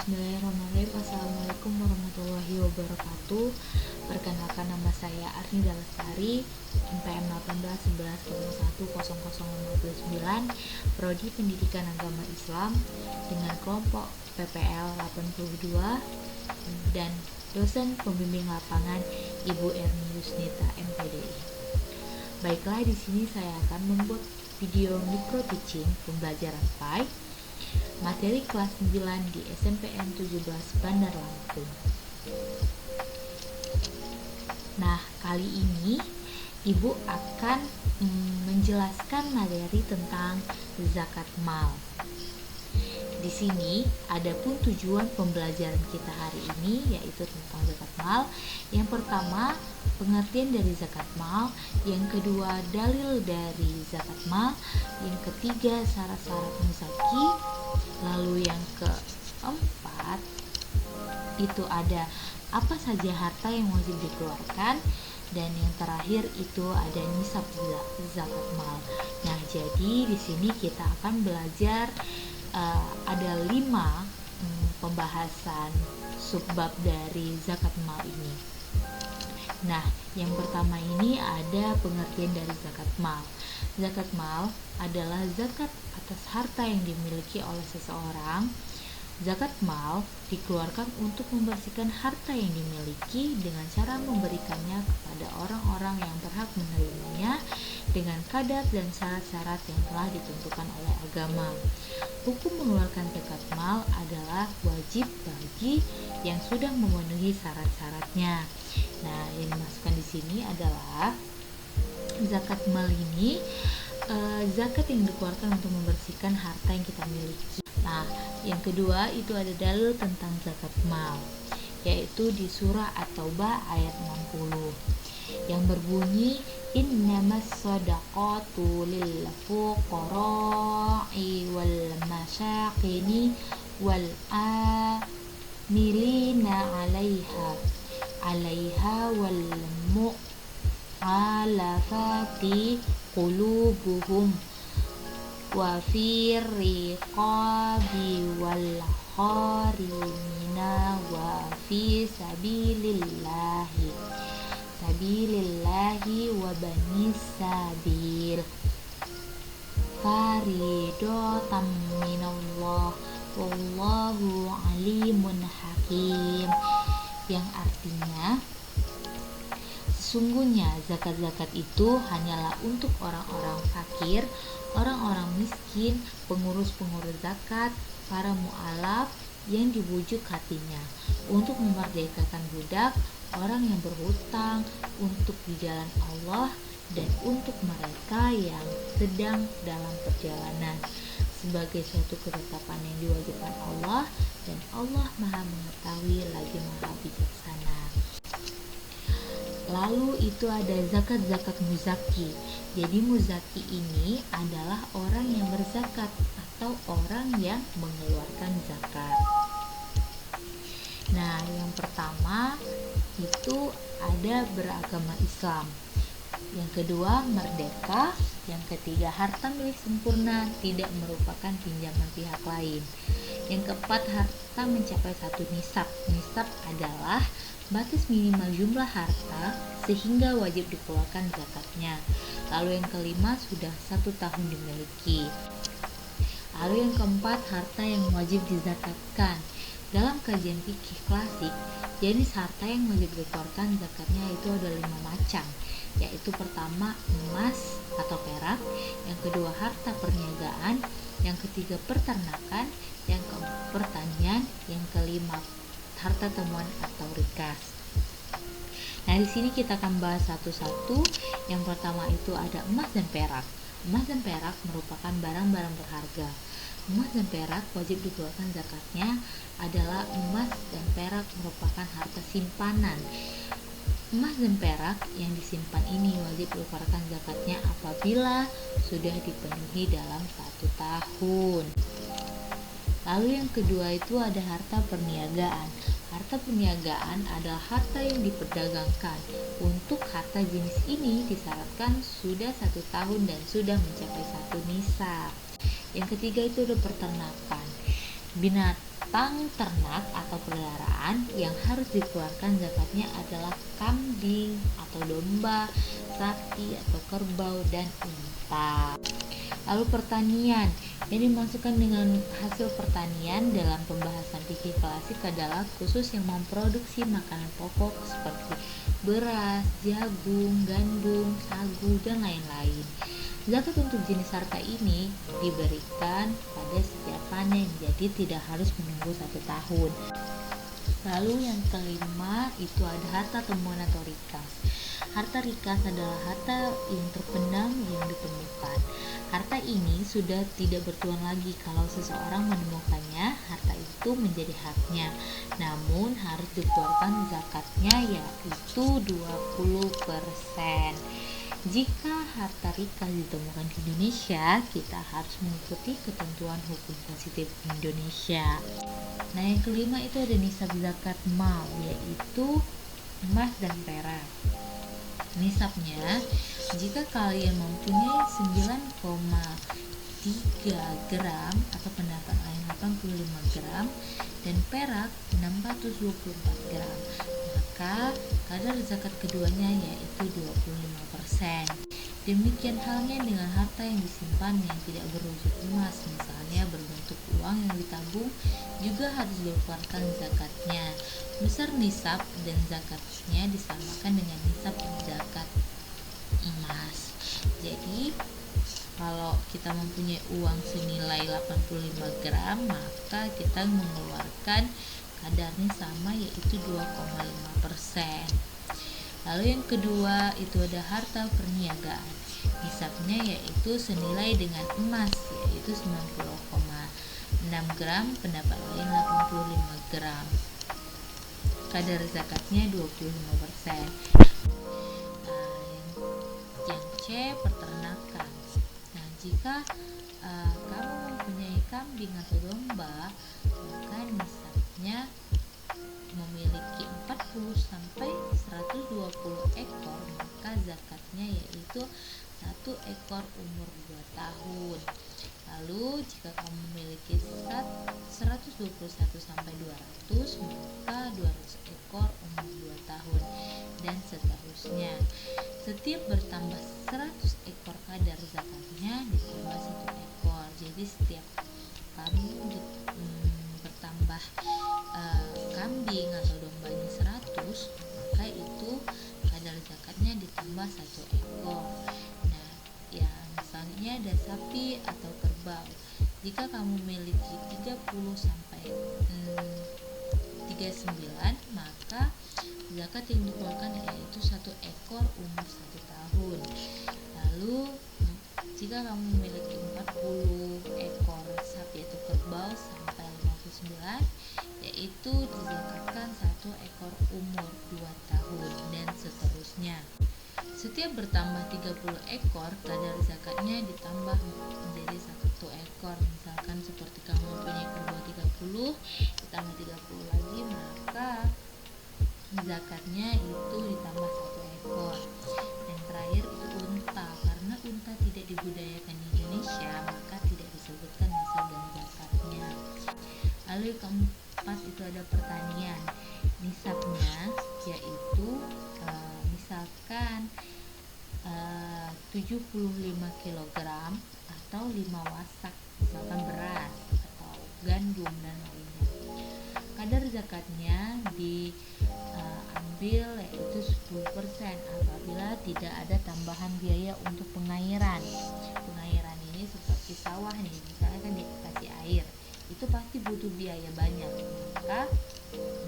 Bismillahirrahmanirrahim. Assalamualaikum warahmatullahi wabarakatuh. Perkenalkan, nama saya Arnida Lestari, NPM 1811010059, Prodi Pendidikan Agama Islam dengan kelompok PPL 82 dan dosen pembimbing lapangan Ibu Erni Yusnita MPDI. Baiklah, di sini saya akan membuat video micro teaching pembelajaran PAI materi kelas 9 di SMPN 17 Bandar Lampung. Nah, kali ini Ibu akan menjelaskan materi tentang zakat mal. Di sini adapun tujuan pembelajaran kita hari ini yaitu tentang zakat mal. Yang pertama, pengertian dari zakat mal. Yang kedua, dalil dari zakat mal. Yang ketiga, syarat-syarat muzaki. Lalu yang keempat, itu ada apa saja harta yang wajib dikeluarkan. Dan yang terakhir itu ada nisab zakat mal. Nah, jadi di sini kita akan belajar ada 5 pembahasan subbab dari zakat mal ini. Nah, yang pertama ini ada pengertian dari zakat mal. Zakat mal adalah zakat atas harta yang dimiliki oleh seseorang. Zakat mal dikeluarkan untuk membersihkan harta yang dimiliki dengan cara memberikannya kepada orang-orang yang berhak menerimanya dengan kadar dan syarat-syarat yang telah ditentukan oleh agama. Hukum mengeluarkan zakat mal adalah wajib bagi yang sudah memenuhi syarat-syaratnya. Nah, yang dimasukkan di sini adalah zakat mal ini zakat yang dikeluarkan untuk membersihkan harta yang kita miliki. Nah, yang kedua itu ada dalil tentang zakat mal, yaitu di surah At-Taubah ayat 60 yang berbunyi innamas shadaqatu lil fuqara'i wal masyaqini wal amilina 'alaiha wal mu'allafati qulubuhum wa fi riqabi wal gharimina wa fi sabilillahi wa banis sabil faridotam minallah wallahu alimun hakim, yang artinya sesungguhnya zakat-zakat itu hanyalah untuk orang-orang fakir, orang-orang miskin, pengurus-pengurus zakat, para mu'alaf yang dibujuk hatinya, untuk memerdekakan budak, orang yang berhutang, untuk di jalan Allah, dan untuk mereka yang sedang dalam perjalanan, sebagai suatu ketetapan yang diwajibkan Allah, dan Allah Maha mengetahui lagi Maha bijaksana. Lalu itu ada zakat-zakat muzaki. Jadi muzaki ini adalah orang yang berzakat atau orang yang mengeluarkan zakat. Nah, yang pertama itu ada beragama Islam. Yang kedua, merdeka. Yang ketiga, harta milik sempurna, tidak merupakan pinjaman pihak lain. Yang keempat, harta mencapai 1 nisab. Nisab adalah batas minimal jumlah harta sehingga wajib dikeluarkan zakatnya. Lalu yang kelima, sudah 1 tahun dimiliki. Lalu yang keempat, harta yang wajib dizakatkan. Dalam kajian fikih klasik, jenis harta yang wajib dikeluarkan zakatnya itu ada 5 macam, yaitu pertama emas atau perak, yang kedua harta perniagaan, yang ketiga peternakan, yang keempat pertanian, yang kelima harta temuan atau rikas. Nah, di sini kita akan bahas satu-satu. Yang pertama itu ada emas dan perak. Emas dan perak merupakan barang-barang berharga. Emas dan perak wajib dikeluarkan zakatnya adalah emas dan perak merupakan harta simpanan. Emas dan perak yang disimpan ini wajib dikeluarkan zakatnya apabila sudah dipenuhi dalam 1 tahun. Lalu yang kedua itu ada harta perniagaan. Harta perniagaan adalah harta yang diperdagangkan. Untuk harta jenis ini disyaratkan sudah 1 tahun dan sudah mencapai 1 nisab. Yang ketiga itu ada peternakan. binatang ternak atau peliharaan yang harus dikeluarkan zakatnya adalah kambing atau domba, sapi atau kerbau, dan unta. Lalu pertanian, yang dimasukkan dengan hasil pertanian dalam pembahasan fikih klasik adalah khusus yang memproduksi makanan pokok seperti beras, jagung, gandum, sagu, dan lain-lain. Zakat untuk jenis harta ini diberikan pada setiap panen, jadi tidak harus menunggu 1 tahun. Lalu yang kelima itu ada harta temuan atau rikas. Harta rikas adalah harta yang terpendam yang ditemukan. Harta ini sudah tidak bertuan lagi kalau seseorang menemukannya, harta itu menjadi haknya. Namun harus dikeluarkan zakatnya yaitu 20%. Jika harta rikas ditemukan di Indonesia, kita harus mengikuti ketentuan hukum positif Indonesia. Nah, yang kelima itu ada nisab zakat mal, yaitu emas dan perak. Nisabnya, jika kalian mempunyai 9,3 gram atau pendapat lain 85 gram dan perak 624 gram, maka kadar zakat keduanya yaitu 25%. Demikian halnya dengan harta yang disimpan yang tidak berwujud emas, misalnya berbentuk uang yang ditabung, juga harus dikeluarkan zakatnya. Besar nisab dan zakatnya disamakan dengan nisab zakat emas. Jadi kalau kita mempunyai uang senilai 85 gram, maka kita mengeluarkan kadarnya sama yaitu 2,5%. Lalu yang kedua itu ada harta perniagaan. Nisabnya yaitu senilai dengan emas yaitu 90,6 gram, pendapat lain 85 gram. Kadar zakatnya 25%. Yang C, peternakan. Nah, jika kamu mempunyai kambing atau domba, maka nisabnya memiliki 40 sampai 120 ekor, maka zakatnya yaitu 1 ekor umur 2 tahun. Lalu jika kamu memiliki 121 sampai 200, maka 200 ekor umur 2 tahun dan seterusnya. Setiap bertambah 100 ekor kadar zakatnya ditambah 1 ekor. Jadi setiap kamu bertambah kambing atau dombanya 100, maka itu kadar zakatnya ditambah 1 ekor. Nah, ya misalnya ada sapi atau kerbau. Jika kamu memiliki 30 sampai 39, maka zakat yang dikeluarkan yaitu 1 ekor umur 1 tahun. Lalu jika kamu memiliki 40 ekor sapi atau kerbau sampai 59, yaitu dizakatkan 1 ekor umur 2 tahun dan seterusnya. Setiap bertambah 30 ekor, kadar zakatnya ditambah menjadi 1 ekor. Misalkan seperti kamu mempunyai kerbau 30, ditambah 30 lagi, maka zakatnya itu ditambah 1 ekor. Dan terakhir itu unta. Karena unta tidak dibudidayakan di Indonesia, maka tidak disebutkan nisab dan zakatnya. Lalu yang keempat itu ada pertanian. Nisabnya yaitu misalkan 75 kg atau 5 wasak, misalkan beras atau gandum dan lainnya. Kadar zakatnya diambil yaitu 10% apabila tidak ada tambahan biaya untuk pengairan. Pengairan ini seperti sawah nih, misalnya kan dikasih air, itu pasti butuh biaya banyak. Maka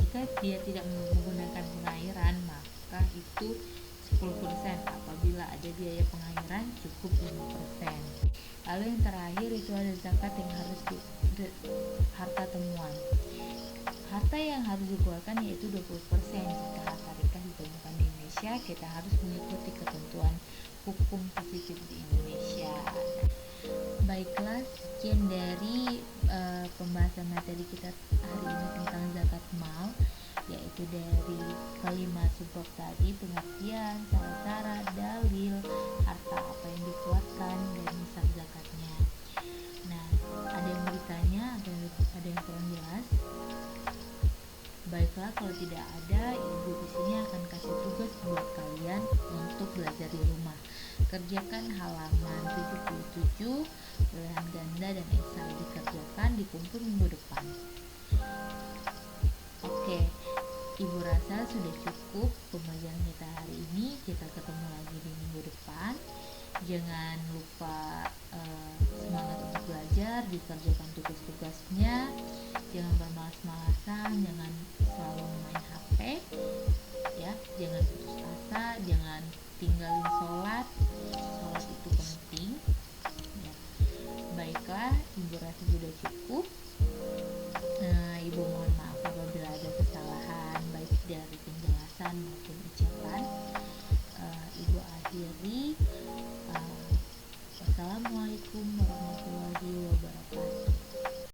jika dia tidak menggunakan pengairan, maka itu 10%. Apabila ada biaya pengairan cukup 5%. Lalu yang terakhir itu ada zakat yang harus harta temuan. Harta yang harus dikeluarkan yaitu 20%. Jika harta rikas ditemukan di Indonesia, kita harus mengikuti ketentuan hukum positif di Indonesia. Baiklah, sekian dari pembahasan materi kita hari ini tentang zakat mal, yaitu dari kalimat subbab tadi, pengertian, cara-cara, dalil, harta apa yang dikeluarkan, dan nisab zakatnya. Nah, ada yang mau ditanya atau ada yang kurang jelas? Kerjakan halaman 77, ulangan ganda dan esai dikerjakan, dikumpul minggu depan. Oke, Ibu rasa sudah cukup pembelajaran kita hari ini. Kita ketemu lagi di minggu depan. Jangan lupa semangat untuk belajar, dikerjakan tugas-tugasnya, jangan bermalas-malasan, jangan selalu main HP, ya, jangan putus asa, jangan tinggalin sholat itu penting, ya. Baiklah, Ibu rasa sudah cukup. Ibu mohon maaf apabila ada kesalahan baik dari penjelasan maupun ucapan. Ibu akhiri. Wassalamualaikum warahmatullahi wabarakatuh.